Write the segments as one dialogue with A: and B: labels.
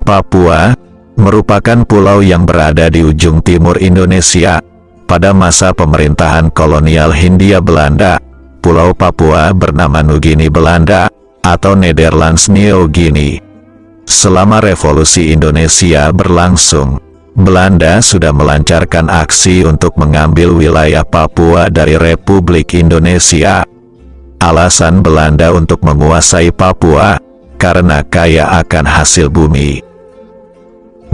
A: Papua merupakan pulau yang berada di ujung timur Indonesia. Pada masa pemerintahan kolonial Hindia Belanda, Pulau Papua bernama Nugini Belanda atau Nederlands New Guinea. Selama Revolusi Indonesia berlangsung, Belanda sudah melancarkan aksi untuk mengambil wilayah Papua dari Republik Indonesia. Alasan Belanda untuk menguasai Papua karena kaya akan hasil bumi.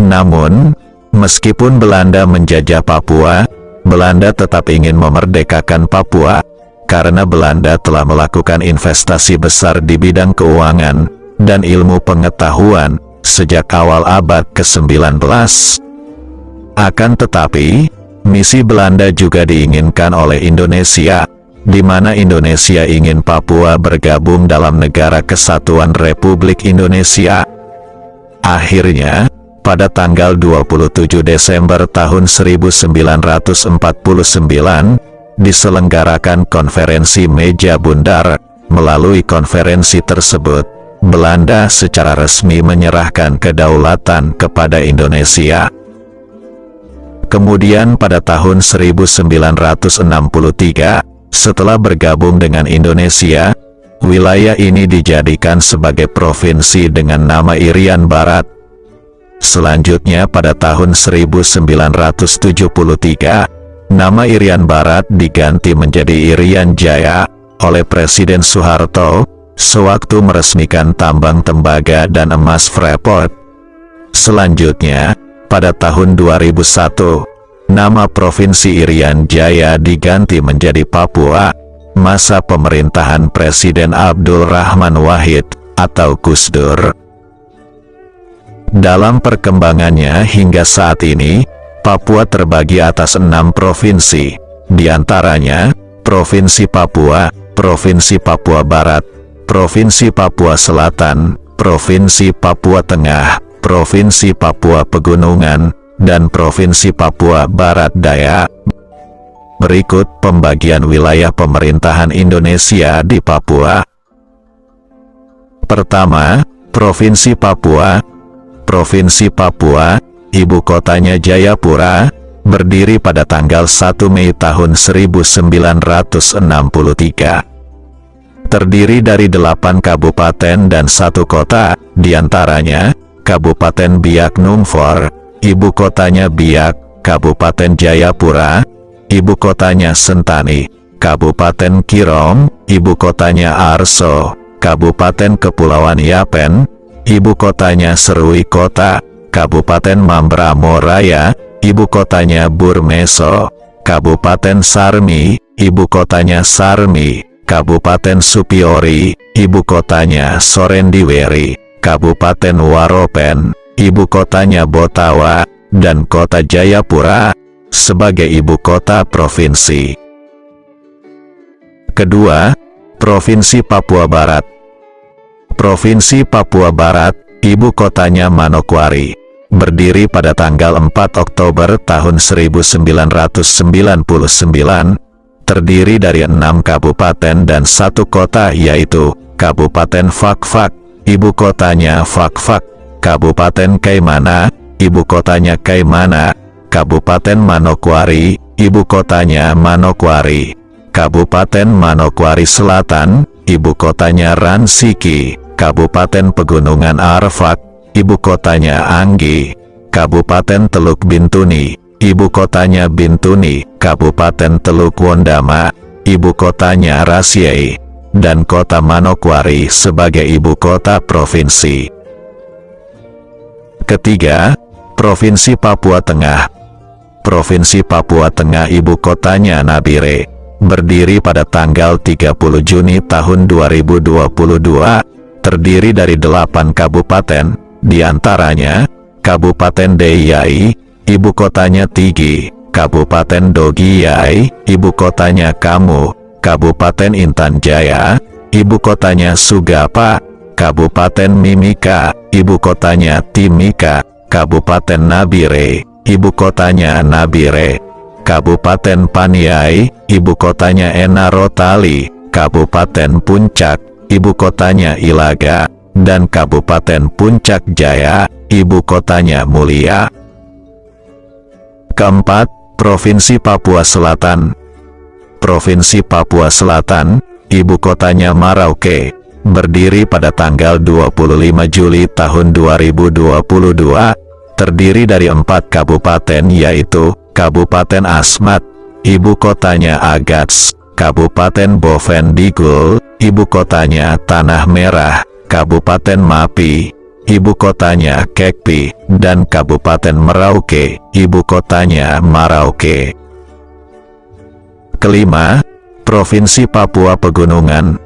A: Namun, meskipun Belanda menjajah Papua, Belanda tetap ingin memerdekakan Papua, karena Belanda telah melakukan investasi besar di bidang keuangan dan ilmu pengetahuan sejak awal abad ke-19. Akan tetapi, misi Belanda juga diinginkan oleh Indonesia, di mana Indonesia ingin Papua bergabung dalam Negara Kesatuan Republik Indonesia. Akhirnya, pada tanggal 27 Desember tahun 1949, diselenggarakan konferensi Meja Bundar. Melalui konferensi tersebut, Belanda secara resmi menyerahkan kedaulatan kepada Indonesia. Kemudian pada tahun 1963, setelah bergabung dengan Indonesia, wilayah ini dijadikan sebagai provinsi dengan nama Irian Barat. Selanjutnya pada tahun 1973, nama Irian Barat diganti menjadi Irian Jaya oleh Presiden Soeharto, sewaktu meresmikan tambang tembaga dan emas Freeport. Selanjutnya, pada tahun 2001, nama Provinsi Irian Jaya diganti menjadi Papua, masa pemerintahan Presiden Abdul Rahman Wahid atau Gus Dur. Dalam perkembangannya hingga saat ini, Papua terbagi atas 6 provinsi, diantaranya, Provinsi Papua, Provinsi Papua Barat, Provinsi Papua Selatan, Provinsi Papua Tengah, Provinsi Papua Pegunungan, dan Provinsi Papua Barat Daya. Berikut pembagian wilayah pemerintahan Indonesia di Papua. Pertama, Provinsi Papua. Provinsi Papua, ibu kotanya Jayapura, berdiri pada tanggal 1 Mei tahun 1963. Terdiri dari 8 kabupaten dan 1 kota, diantaranya, Kabupaten Biak Numfor, ibu kotanya Biak, Kabupaten Jayapura, ibu kotanya Sentani, Kabupaten Kirong, ibu kotanya Arso, Kabupaten Kepulauan Yapen, ibu kotanya Serui Kota, Kabupaten Mambramo Raya, ibu kotanya Burmeso, Kabupaten Sarmi, ibu kotanya Sarmi, Kabupaten Supiori, ibu kotanya Sorendiweri, Kabupaten Waropen, ibu kotanya Botawa, dan Kota Jayapura sebagai ibu kota provinsi. Kedua, Provinsi Papua Barat. Provinsi Papua Barat, ibu kotanya Manokwari, berdiri pada tanggal 4 Oktober tahun 1999, terdiri dari 6 kabupaten dan 1 kota yaitu, Kabupaten Fakfak, ibu kotanya Fakfak, Kabupaten Kaimana, ibu kotanya Kaimana, Kabupaten Manokwari, ibu kotanya Manokwari, Kabupaten Manokwari Selatan, ibu kotanya Ransiki, Kabupaten Pegunungan Arfak, ibu kotanya Anggi, Kabupaten Teluk Bintuni, ibu kotanya Bintuni, Kabupaten Teluk Wondama, ibu kotanya Rasiai, dan Kota Manokwari sebagai ibu kota provinsi. Ketiga, Provinsi Papua Tengah. Provinsi Papua Tengah ibu kotanya Nabire, berdiri pada tanggal 30 Juni tahun 2022, terdiri dari 8 kabupaten, diantaranya, Kabupaten Deiyai, ibu kotanya Tigi, Kabupaten Dogiyai, ibu kotanya Kamu, Kabupaten Intan Jaya, ibu kotanya Sugapa, Kabupaten Mimika, ibu kotanya Timika, Kabupaten Nabire, ibu kotanya Nabire, Kabupaten Paniai, ibu kotanya Enarotali, Kabupaten Puncak, ibu kotanya Ilaga, dan Kabupaten Puncak Jaya, ibu kotanya Mulia. Keempat, Provinsi Papua Selatan. Provinsi Papua Selatan, ibu kotanya Merauke, berdiri pada tanggal 25 Juli tahun 2022, terdiri dari 4 kabupaten yaitu Kabupaten Asmat, ibu kotanya Agats, Kabupaten Boven Digul, ibu kotanya Tanah Merah, Kabupaten Mapi, ibu kotanya Kekpi, dan Kabupaten Merauke, ibu kotanya Merauke. Kelima, Provinsi Papua Pegunungan.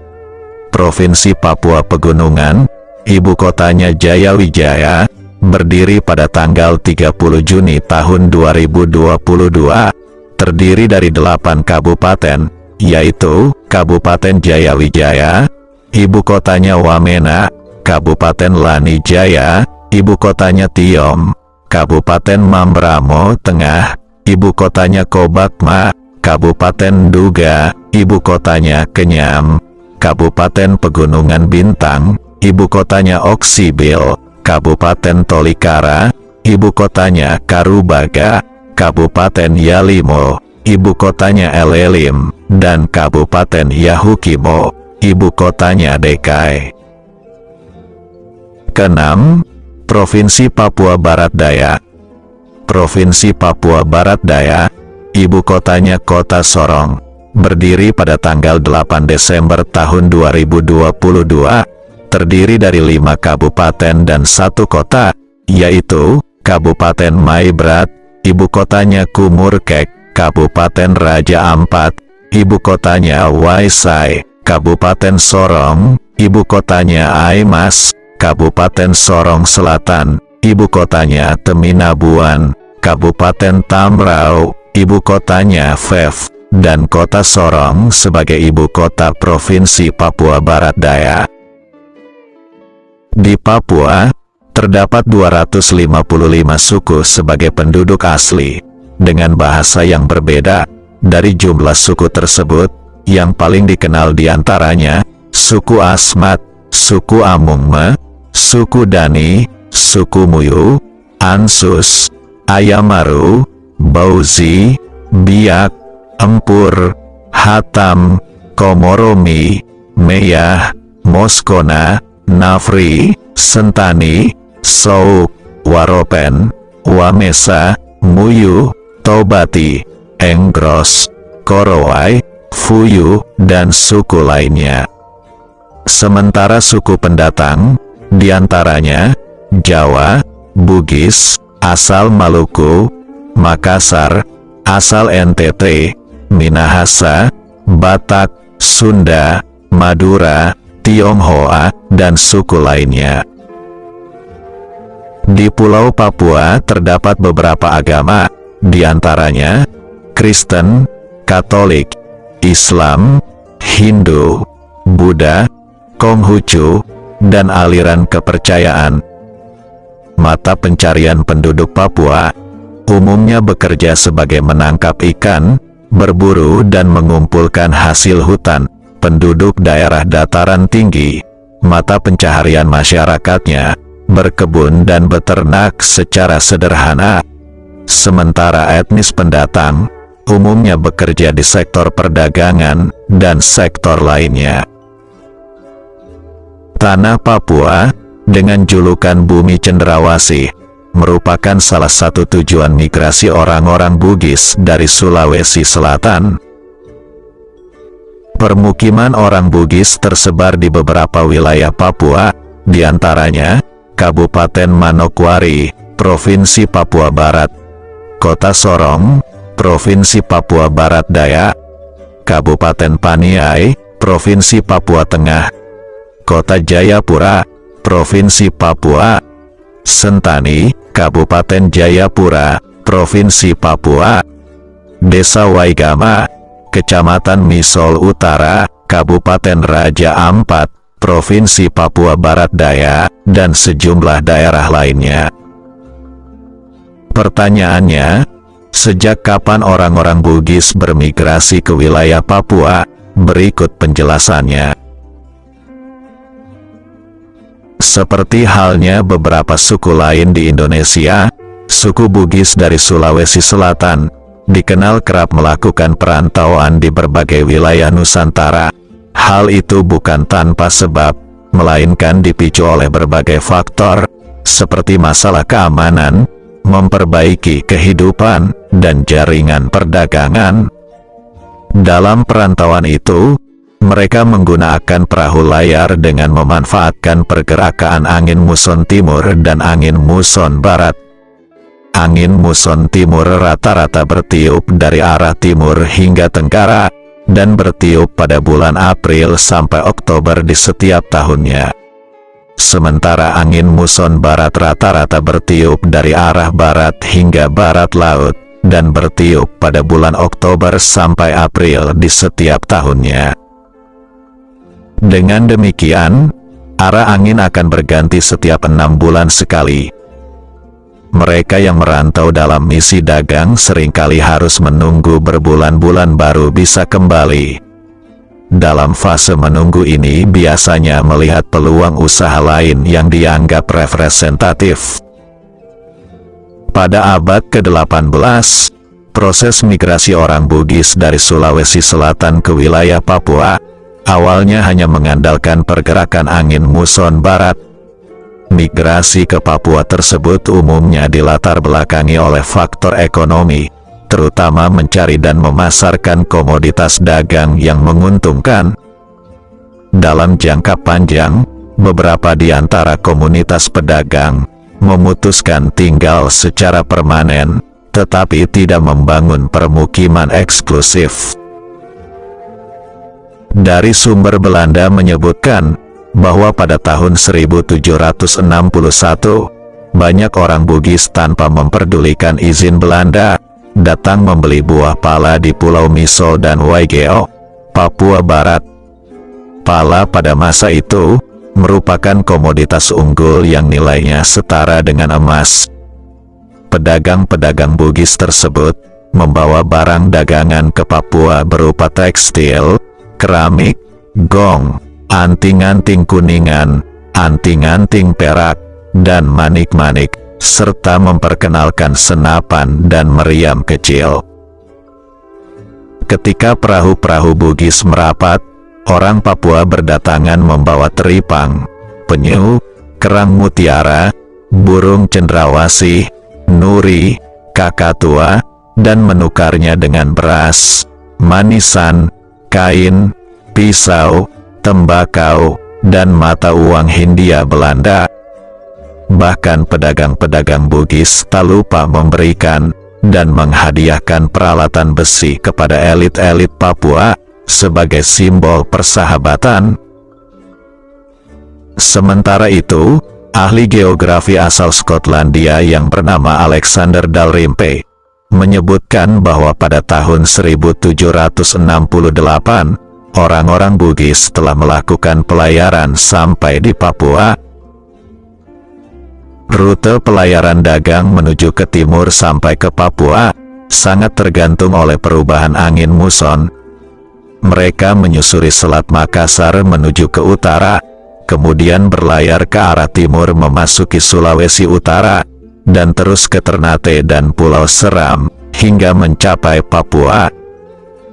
A: Provinsi Papua Pegunungan, ibu kotanya Jayawijaya, berdiri pada tanggal 30 Juni tahun 2022, terdiri dari 8 kabupaten, yaitu Kabupaten Jayawijaya, ibu kotanya Wamena, Kabupaten Lanijaya, ibu kotanya Tiom, Kabupaten Mambramo Tengah, ibu kotanya Kobakma, Kabupaten Duga, ibu kotanya Kenyam, Kabupaten Pegunungan Bintang, ibu kotanya Oksibil, Kabupaten Tolikara, ibu kotanya Karubaga, Kabupaten Yalimo, ibu kotanya Elelim, dan Kabupaten Yahukimo, ibu kotanya Dekai. Keenam, Provinsi Papua Barat Daya. Provinsi Papua Barat Daya, ibu kotanya Kota Sorong, berdiri pada tanggal 8 Desember tahun 2022, terdiri dari 5 kabupaten dan 1 kota, yaitu Kabupaten Maibrat, ibu kotanya Kumurkek, Kabupaten Raja Ampat, ibu kotanya Waisai, Kabupaten Sorong, ibu kotanya Aimas, Kabupaten Sorong Selatan, ibu kotanya Teminabuan, Kabupaten Tamrau, ibu kotanya Vev, dan Kota Sorong sebagai ibu kota Provinsi Papua Barat Daya. Di Papua, terdapat 255 suku sebagai penduduk asli, dengan bahasa yang berbeda. Dari jumlah suku tersebut, yang paling dikenal diantaranya, suku Asmat, suku Amungme, suku Dani, suku Muyu, Ansus, Ayamaru, Bauzi, Biak, Empur, Hatam, Komoromi, Meyah, Moskona, Nafri, Sentani, Souk, Waropen, Wamesa, Muyu, Tobati, Enggros, Korowai, Fuyu, dan suku lainnya. Sementara suku pendatang, diantaranya Jawa, Bugis, asal Maluku, Makassar, asal NTT, Minahasa, Batak, Sunda, Madura, Tionghoa, dan suku lainnya. Di Pulau Papua terdapat beberapa agama, diantaranya Kristen, Katolik, Islam, Hindu, Buddha, Konghucu, dan aliran kepercayaan. Mata pencarian penduduk Papua umumnya bekerja sebagai menangkap ikan, berburu dan mengumpulkan hasil hutan. Penduduk daerah dataran tinggi, mata pencaharian masyarakatnya berkebun dan beternak secara sederhana. Sementara etnis pendatang umumnya bekerja di sektor perdagangan dan sektor lainnya. Tanah Papua, dengan julukan Bumi Cenderawasih, merupakan salah satu tujuan migrasi orang-orang Bugis dari Sulawesi Selatan. Permukiman orang Bugis tersebar di beberapa wilayah Papua, diantaranya Kabupaten Manokwari, Provinsi Papua Barat, Kota Sorong, Provinsi Papua Barat Daya, Kabupaten Paniai, Provinsi Papua Tengah, Kota Jayapura, Provinsi Papua, Sentani, Kabupaten Jayapura, Provinsi Papua, Desa Waigama, Kecamatan Misol Utara, Kabupaten Raja Ampat, Provinsi Papua Barat Daya, dan sejumlah daerah lainnya. Pertanyaannya, sejak kapan orang-orang Bugis bermigrasi ke wilayah Papua? Berikut penjelasannya. Seperti halnya beberapa suku lain di Indonesia, suku Bugis dari Sulawesi Selatan dikenal kerap melakukan perantauan di berbagai wilayah Nusantara. Hal itu bukan tanpa sebab, melainkan dipicu oleh berbagai faktor, seperti masalah keamanan, memperbaiki kehidupan, dan jaringan perdagangan. Dalam perantauan itu, mereka menggunakan perahu layar dengan memanfaatkan pergerakan angin muson timur dan angin muson barat. Angin muson timur rata-rata bertiup dari arah timur hingga tenggara, dan bertiup pada bulan April sampai Oktober di setiap tahunnya. Sementara angin muson barat rata-rata bertiup dari arah barat hingga barat laut, dan bertiup pada bulan Oktober sampai April di setiap tahunnya. Dengan demikian, arah angin akan berganti setiap 6 bulan sekali. Mereka yang merantau dalam misi dagang seringkali harus menunggu berbulan-bulan baru bisa kembali. Dalam fase menunggu ini biasanya melihat peluang usaha lain yang dianggap representatif. Pada abad ke-18, proses migrasi orang Bugis dari Sulawesi Selatan ke wilayah Papua awalnya hanya mengandalkan pergerakan angin muson barat. Migrasi ke Papua tersebut umumnya dilatar belakangi oleh faktor ekonomi, terutama mencari dan memasarkan komoditas dagang yang menguntungkan. Dalam jangka panjang, beberapa di antara komunitas pedagang memutuskan tinggal secara permanen, tetapi tidak membangun permukiman eksklusif. Dari sumber Belanda menyebutkan bahwa pada tahun 1761, banyak orang Bugis tanpa memperdulikan izin Belanda, datang membeli buah pala di Pulau Misol dan Waigeo, Papua Barat. Pala pada masa itu, merupakan komoditas unggul yang nilainya setara dengan emas. Pedagang-pedagang Bugis tersebut, membawa barang dagangan ke Papua berupa tekstil, keramik, gong, anting-anting kuningan, anting-anting perak, dan manik-manik, serta memperkenalkan senapan dan meriam kecil. Ketika perahu-perahu Bugis merapat, orang Papua berdatangan membawa teripang, penyu, kerang mutiara, burung cendrawasih, nuri, kakatua, dan menukarnya dengan beras, manisan, kain, pisau, tembakau, dan mata uang Hindia Belanda. Bahkan pedagang-pedagang Bugis tak lupa memberikan dan menghadiahkan peralatan besi kepada elit-elit Papua sebagai simbol persahabatan. Sementara itu, ahli geografi asal Skotlandia yang bernama Alexander Dalrympe menyebutkan bahwa pada tahun 1768, orang-orang Bugis telah melakukan pelayaran sampai di Papua. Rute pelayaran dagang menuju ke timur sampai ke Papua sangat tergantung oleh perubahan angin muson. Mereka menyusuri Selat Makassar menuju ke utara, kemudian berlayar ke arah timur memasuki Sulawesi Utara, dan terus ke Ternate dan Pulau Seram, hingga mencapai Papua.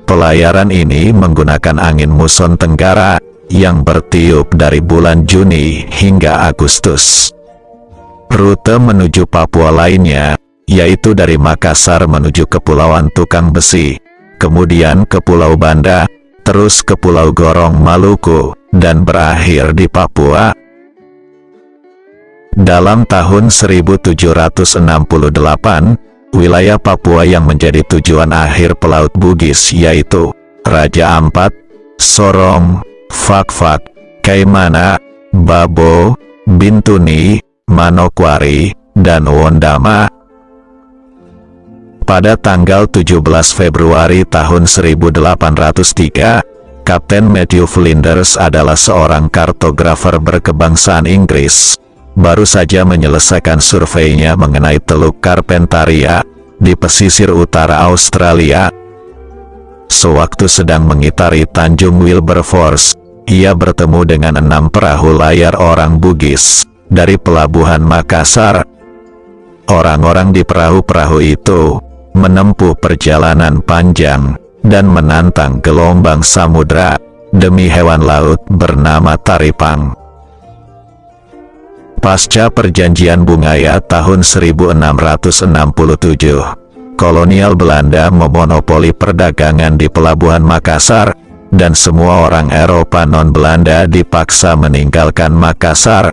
A: Pelayaran ini menggunakan angin muson tenggara, yang bertiup dari bulan Juni hingga Agustus. Rute menuju Papua lainnya, yaitu dari Makassar menuju Kepulauan Tukang Besi, kemudian ke Pulau Banda, terus ke Pulau Gorong Maluku, dan berakhir di Papua. Dalam tahun 1768, wilayah Papua yang menjadi tujuan akhir pelaut Bugis yaitu Raja Ampat, Sorong, Fakfak, Kaimana, Babo, Bintuni, Manokwari, dan Wondama. Pada tanggal 17 Februari tahun 1803, Kapten Matthew Flinders adalah seorang kartografer berkebangsaan Inggris. Baru saja menyelesaikan surveinya mengenai Teluk Carpentaria di pesisir utara Australia. Sewaktu sedang mengitari Tanjung Wilberforce, ia bertemu dengan 6 perahu layar orang Bugis dari pelabuhan Makassar. Orang-orang di perahu-perahu itu menempuh perjalanan panjang dan menantang gelombang samudra demi hewan laut bernama taripang. Pasca perjanjian Bungaya tahun 1667, kolonial Belanda memonopoli perdagangan di pelabuhan Makassar, dan semua orang Eropa non-Belanda dipaksa meninggalkan Makassar.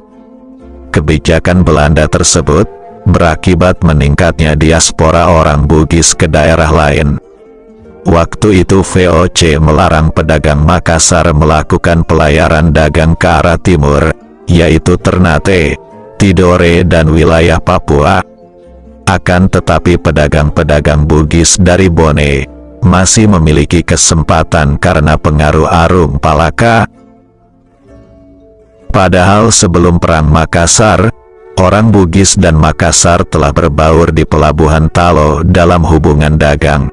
A: Kebijakan Belanda tersebut berakibat meningkatnya diaspora orang Bugis ke daerah lain. Waktu itu VOC melarang pedagang Makassar melakukan pelayaran dagang ke arah timur, yaitu Ternate, Tidore dan wilayah Papua. Akan tetapi pedagang-pedagang Bugis dari Bone masih memiliki kesempatan karena pengaruh Arum Palaka. Padahal sebelum Perang Makassar, orang Bugis dan Makassar telah berbaur di pelabuhan Talo dalam hubungan dagang.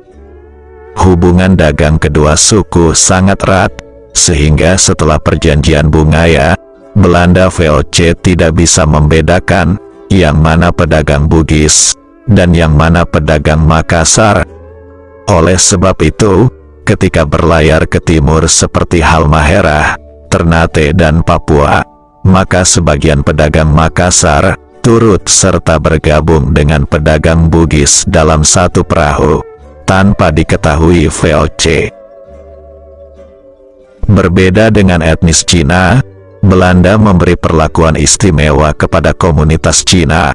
A: Hubungan dagang kedua suku sangat erat, sehingga setelah perjanjian Bungaya, Belanda VOC tidak bisa membedakan yang mana pedagang Bugis dan yang mana pedagang Makassar. Oleh sebab itu, ketika berlayar ke timur seperti Halmahera, Ternate dan Papua, maka sebagian pedagang Makassar turut serta bergabung dengan pedagang Bugis dalam satu perahu, tanpa diketahui VOC. Berbeda dengan etnis Cina, Belanda memberi perlakuan istimewa kepada komunitas Cina.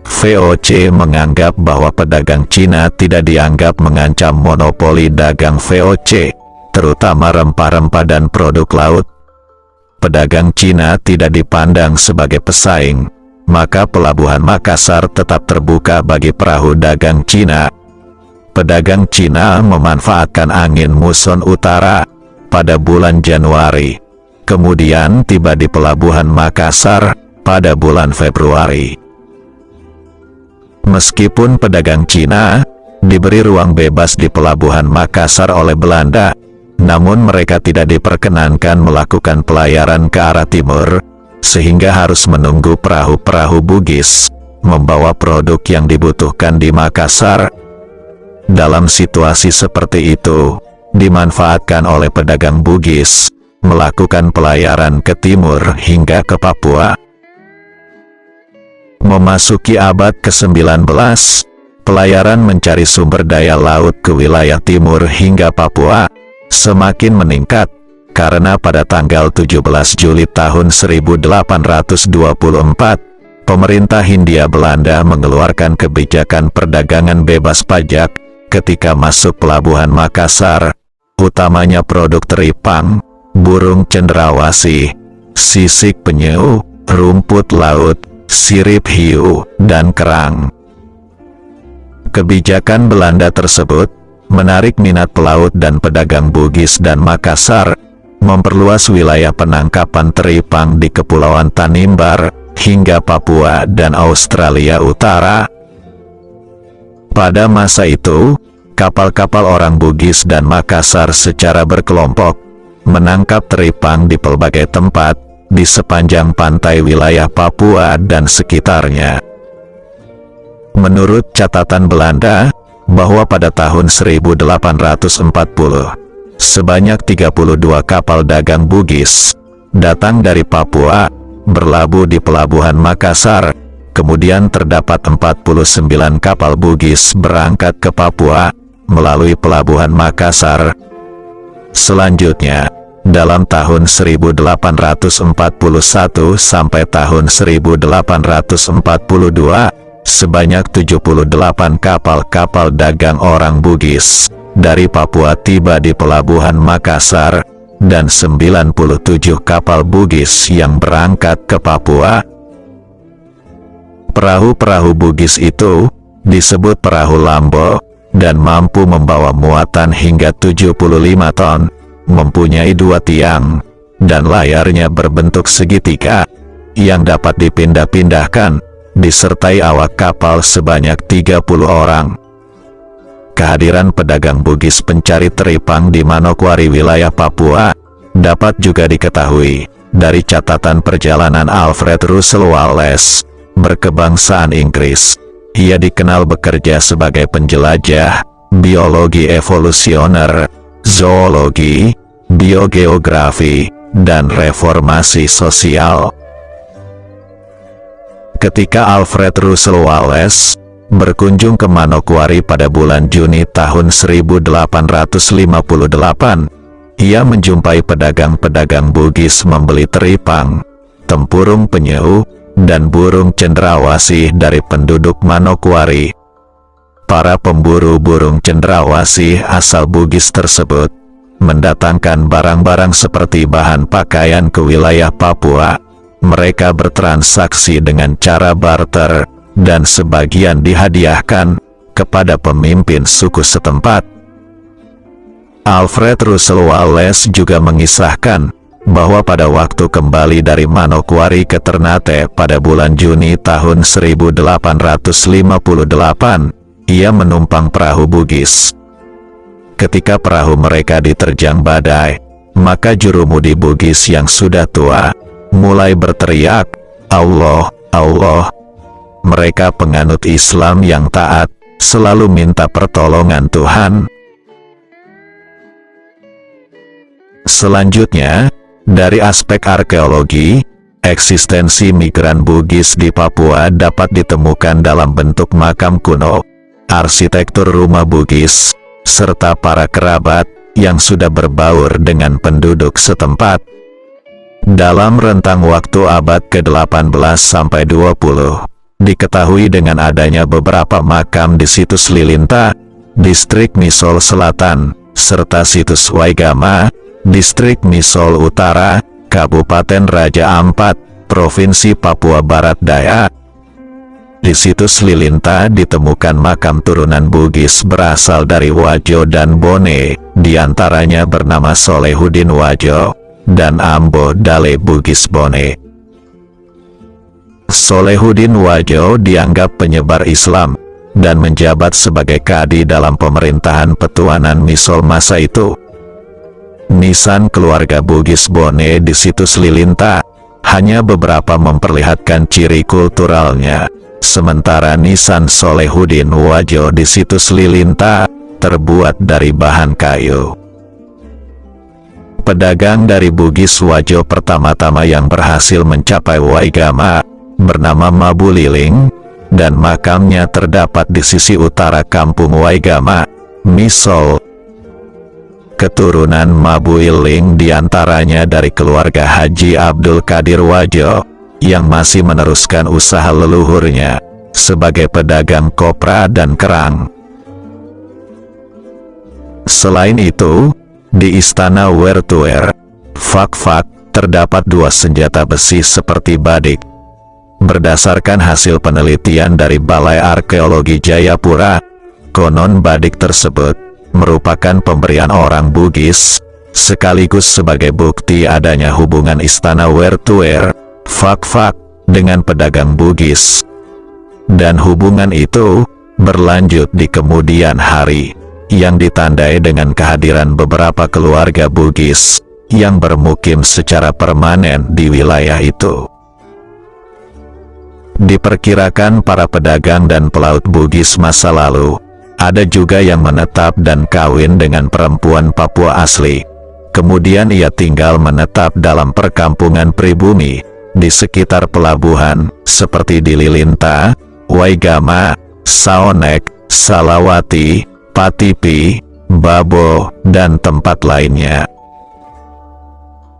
A: VOC menganggap bahwa pedagang Cina tidak dianggap mengancam monopoli dagang VOC, terutama rempah-rempah dan produk laut. Pedagang Cina tidak dipandang sebagai pesaing, maka pelabuhan Makassar tetap terbuka bagi perahu dagang Cina. Pedagang Cina memanfaatkan angin muson utara pada bulan Januari, kemudian tiba di pelabuhan Makassar pada bulan Februari. Meskipun pedagang Cina diberi ruang bebas di pelabuhan Makassar oleh Belanda, namun mereka tidak diperkenankan melakukan pelayaran ke arah timur, sehingga harus menunggu perahu-perahu Bugis membawa produk yang dibutuhkan di Makassar. Dalam situasi seperti itu, dimanfaatkan oleh pedagang Bugis melakukan pelayaran ke timur hingga ke Papua. Memasuki abad ke-19, pelayaran mencari sumber daya laut ke wilayah timur hingga Papua semakin meningkat, karena pada tanggal 17 Juli tahun 1824, pemerintah Hindia Belanda mengeluarkan kebijakan perdagangan bebas pajak ketika masuk pelabuhan Makassar, utamanya produk teripang, burung cendrawasih, sisik penyu, rumput laut, sirip hiu, dan kerang. Kebijakan Belanda tersebut menarik minat pelaut dan pedagang Bugis dan Makassar, memperluas wilayah penangkapan teripang di Kepulauan Tanimbar hingga Papua dan Australia Utara. Pada masa itu, kapal-kapal orang Bugis dan Makassar secara berkelompok menangkap teripang di pelbagai tempat di sepanjang pantai wilayah Papua dan sekitarnya. Menurut catatan Belanda, bahwa pada tahun 1840, sebanyak 32 kapal dagang Bugis datang dari Papua, berlabuh di pelabuhan Makassar. Kemudian terdapat 49 kapal Bugis berangkat ke Papua melalui pelabuhan Makassar. Selanjutnya, dalam tahun 1841 sampai tahun 1842, sebanyak 78 kapal-kapal dagang orang Bugis dari Papua tiba di pelabuhan Makassar, dan 97 kapal Bugis yang berangkat ke Papua. Perahu-perahu Bugis itu disebut perahu Lambo, dan mampu membawa muatan hingga 75 ton, mempunyai 2 tiang, dan layarnya berbentuk segitiga, yang dapat dipindah-pindahkan, disertai awak kapal sebanyak 30 orang. Kehadiran pedagang Bugis pencari teripang di Manokwari wilayah Papua, Dapat juga diketahui dari catatan perjalanan Alfred Russel Wallace, berkebangsaan Inggris. Ia dikenal bekerja sebagai penjelajah, biologi evolusioner, zoologi, biogeografi, dan reformasi sosial. Ketika Alfred Russel Wallace berkunjung ke Manokwari pada bulan Juni tahun 1858, ia menjumpai pedagang-pedagang Bugis membeli teripang, tempurung penyu, dan burung cendrawasih dari penduduk Manokwari. Para pemburu burung cendrawasih asal Bugis tersebut mendatangkan barang-barang seperti bahan pakaian ke wilayah Papua. Mereka bertransaksi dengan cara barter, dan sebagian dihadiahkan kepada pemimpin suku setempat. Alfred Russel Wallace juga mengisahkan bahwa pada waktu kembali dari Manokwari ke Ternate pada bulan Juni tahun 1858, ia menumpang perahu Bugis. Ketika perahu mereka diterjang badai, maka jurumudi Bugis yang sudah tua mulai berteriak, "Allah, Allah." Mereka penganut Islam yang taat, selalu minta pertolongan Tuhan. Selanjutnya, dari aspek arkeologi, eksistensi migran Bugis di Papua dapat ditemukan dalam bentuk makam kuno, arsitektur rumah Bugis, serta para kerabat yang sudah berbaur dengan penduduk setempat. Dalam rentang waktu abad ke-18 sampai 20, diketahui dengan adanya beberapa makam di situs Lilinta, distrik Misol Selatan, serta situs Waigama, distrik Misol Utara, Kabupaten Raja Ampat, Provinsi Papua Barat Daya. Di situs Lilinta ditemukan makam turunan Bugis berasal dari Wajo dan Bone, diantaranya bernama Solehudin Wajo dan Ambo Dale Bugis Bone. Solehudin Wajo dianggap penyebar Islam dan menjabat sebagai kadi dalam pemerintahan Petuanan Misol masa itu. Nisan keluarga Bugis Bone di situs Lilinta hanya beberapa memperlihatkan ciri kulturalnya, sementara nisan Solehudin Wajo di situs Lilinta terbuat dari bahan kayu. Pedagang dari Bugis Wajo pertama-tama yang berhasil mencapai Waigama bernama Mabu Liling, dan makamnya terdapat di sisi utara kampung Waigama, Misol. Keturunan Mabu Liling diantaranya dari keluarga Haji Abdul Qadir Wajo, yang masih meneruskan usaha leluhurnya sebagai pedagang kopra dan kerang. Selain itu, di Istana Wertuer, Fak-Fak, terdapat dua senjata besi seperti badik. Berdasarkan hasil penelitian dari Balai Arkeologi Jayapura, konon badik tersebut merupakan pemberian orang Bugis, sekaligus sebagai bukti adanya hubungan Istana Wertuer, Fak-Fak, dengan pedagang Bugis. Dan hubungan itu berlanjut di kemudian hari, yang ditandai dengan kehadiran beberapa keluarga Bugis yang bermukim secara permanen di wilayah itu. Diperkirakan para pedagang dan pelaut Bugis masa lalu ada juga yang menetap dan kawin dengan perempuan Papua asli. Kemudian ia tinggal menetap dalam perkampungan pribumi di sekitar pelabuhan seperti di Lilinta, Waigama, Saonek, Salawati, Patipi, Babo, dan tempat lainnya.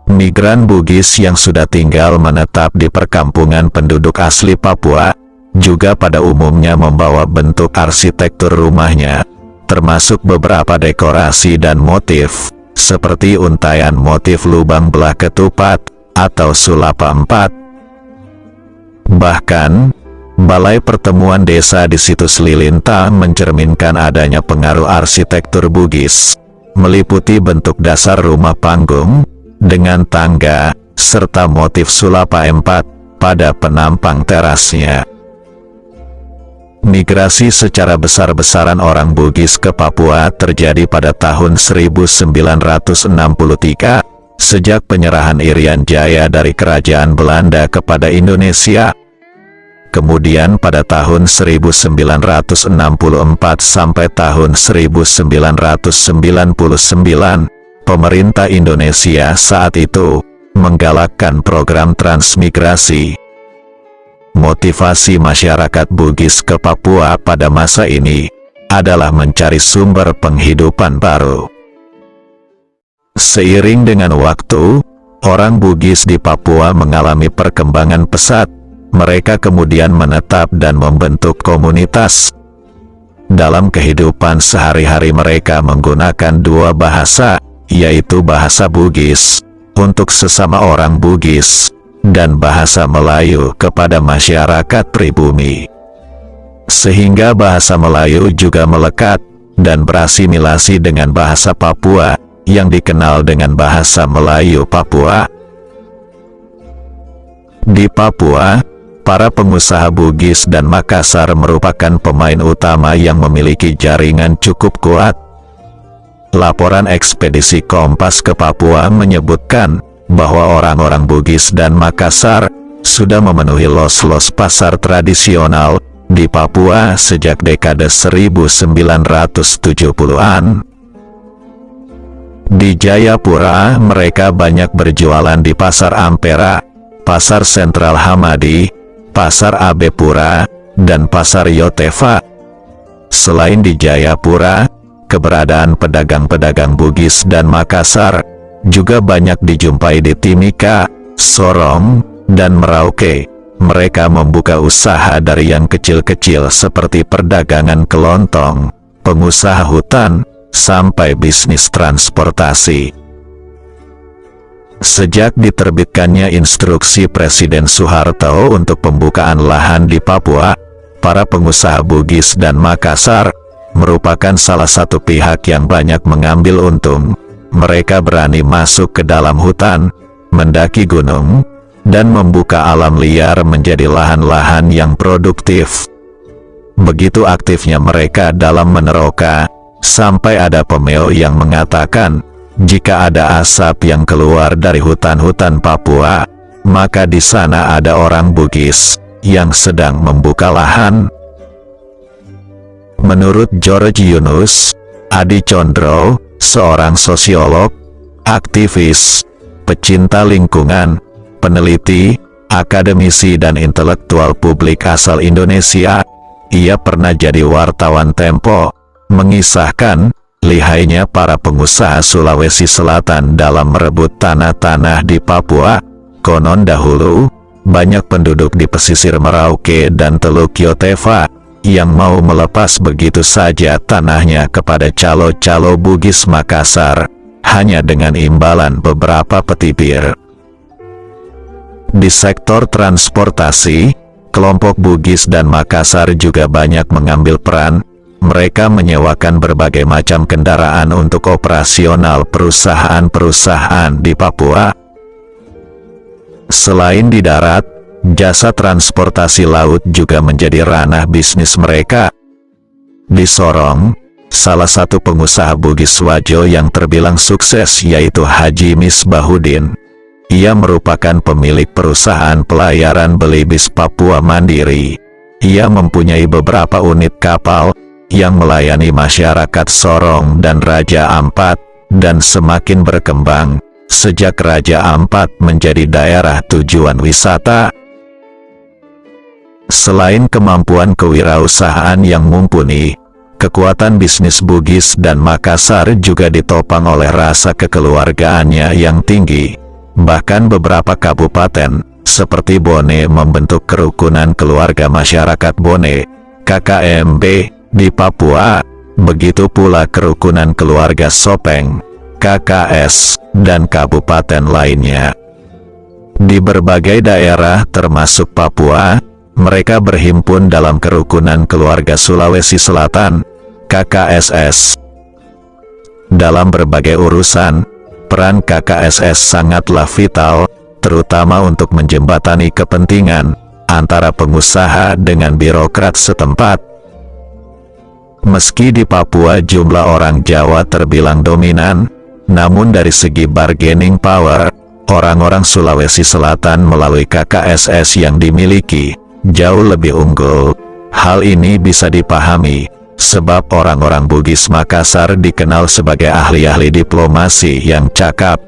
A: Migran Bugis yang sudah tinggal menetap di perkampungan penduduk asli Papua juga pada umumnya membawa bentuk arsitektur rumahnya, termasuk beberapa dekorasi dan motif, seperti untaian motif lubang belah ketupat atau sulapa 4. Bahkan, Balai Pertemuan Desa di situs Lilinta mencerminkan adanya pengaruh arsitektur Bugis, meliputi bentuk dasar rumah panggung, dengan tangga, serta motif sulapa 4 pada penampang terasnya. Migrasi secara besar-besaran orang Bugis ke Papua terjadi pada tahun 1963, sejak penyerahan Irian Jaya dari Kerajaan Belanda kepada Indonesia. Kemudian pada tahun 1964 sampai tahun 1999, pemerintah Indonesia saat itu menggalakkan program transmigrasi. Motivasi masyarakat Bugis ke Papua pada masa ini adalah mencari sumber penghidupan baru. Seiring dengan waktu, orang Bugis di Papua mengalami perkembangan pesat. Mereka kemudian menetap dan membentuk komunitas. Dalam kehidupan sehari-hari mereka menggunakan dua bahasa, yaitu bahasa Bugis untuk sesama orang Bugis, dan bahasa Melayu kepada masyarakat pribumi. Sehingga bahasa Melayu juga melekat dan berasimilasi dengan bahasa Papua yang dikenal dengan bahasa Melayu Papua. Di Papua, para pengusaha Bugis dan Makassar merupakan pemain utama yang memiliki jaringan cukup kuat. Laporan ekspedisi Kompas ke Papua menyebutkan bahwa orang-orang Bugis dan Makassar sudah memenuhi los-los pasar tradisional di Papua sejak dekade 1970-an. Di Jayapura, mereka banyak berjualan di Pasar Ampera, Pasar Sentral Hamadi, Pasar Abepura, dan Pasar Yotefa. Selain di Jayapura, keberadaan pedagang-pedagang Bugis dan Makassar juga banyak dijumpai di Timika, Sorong, dan Merauke. Mereka membuka usaha dari yang kecil-kecil seperti perdagangan kelontong, pengusaha hutan, sampai bisnis transportasi. Sejak diterbitkannya instruksi Presiden Soeharto untuk pembukaan lahan di Papua, para pengusaha Bugis dan Makassar merupakan salah satu pihak yang banyak mengambil untung. Mereka berani masuk ke dalam hutan, mendaki gunung, dan membuka alam liar menjadi lahan-lahan yang produktif. Begitu aktifnya mereka dalam meneroka, sampai ada pemeo yang mengatakan, jika ada asap yang keluar dari hutan-hutan Papua, maka di sana ada orang Bugis yang sedang membuka lahan. Menurut George Yunus Adi Condro, seorang sosiolog, aktivis, pecinta lingkungan, peneliti, akademisi dan intelektual publik asal Indonesia, ia pernah jadi wartawan Tempo, mengisahkan lihainya para pengusaha Sulawesi Selatan dalam merebut tanah-tanah di Papua. Konon dahulu, banyak penduduk di pesisir Merauke dan Teluk Yotefa yang mau melepas begitu saja tanahnya kepada calo-calo Bugis Makassar, hanya dengan imbalan beberapa peti bir. Di sektor transportasi, kelompok Bugis dan Makassar juga banyak mengambil peran. Mereka menyewakan berbagai macam kendaraan untuk operasional perusahaan-perusahaan di Papua. Selain di darat, jasa transportasi laut juga menjadi ranah bisnis mereka. Di Sorong, salah satu pengusaha Bugis Wajo yang terbilang sukses yaitu Haji Misbahuddin. Ia merupakan pemilik perusahaan pelayaran Belibis Papua Mandiri. Ia mempunyai beberapa unit kapal yang melayani masyarakat Sorong dan Raja Ampat, dan semakin berkembang sejak Raja Ampat menjadi daerah tujuan wisata. Selain kemampuan kewirausahaan yang mumpuni, kekuatan bisnis Bugis dan Makassar juga ditopang oleh rasa kekeluargaannya yang tinggi. Bahkan beberapa kabupaten, seperti Bone membentuk kerukunan keluarga masyarakat Bone, KKMB, di Papua, begitu pula kerukunan keluarga Sopeng, KKS, dan kabupaten lainnya. Di berbagai daerah termasuk Papua, mereka berhimpun dalam kerukunan keluarga Sulawesi Selatan, KKSS. Dalam berbagai urusan, peran KKSS sangatlah vital, terutama untuk menjembatani kepentingan antara pengusaha dengan birokrat setempat. Meski di Papua jumlah orang Jawa terbilang dominan, Namun dari segi bargaining power, orang-orang Sulawesi Selatan melalui KKSS yang dimiliki, jauh lebih unggul. Hal ini bisa dipahami, sebab orang-orang Bugis Makassar dikenal sebagai ahli-ahli diplomasi yang cakap.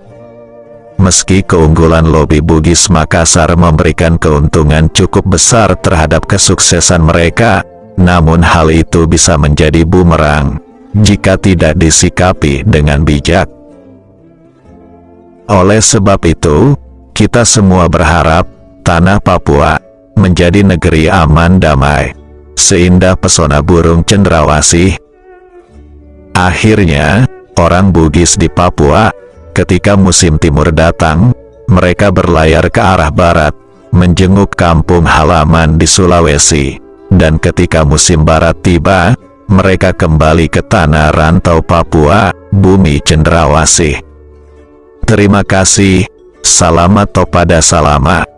A: Meski keunggulan lobi Bugis Makassar memberikan keuntungan cukup besar terhadap kesuksesan mereka, namun hal itu bisa menjadi bumerang jika tidak disikapi dengan bijak. Oleh sebab itu, kita semua berharap tanah Papua menjadi negeri aman damai, seindah pesona burung cendrawasih. Akhirnya, orang Bugis di Papua, ketika musim timur datang, mereka berlayar ke arah barat, menjenguk kampung halaman di Sulawesi, dan ketika musim barat tiba, mereka kembali ke tanah rantau Papua, bumi cendrawasih. Terima kasih, salamat topada salama.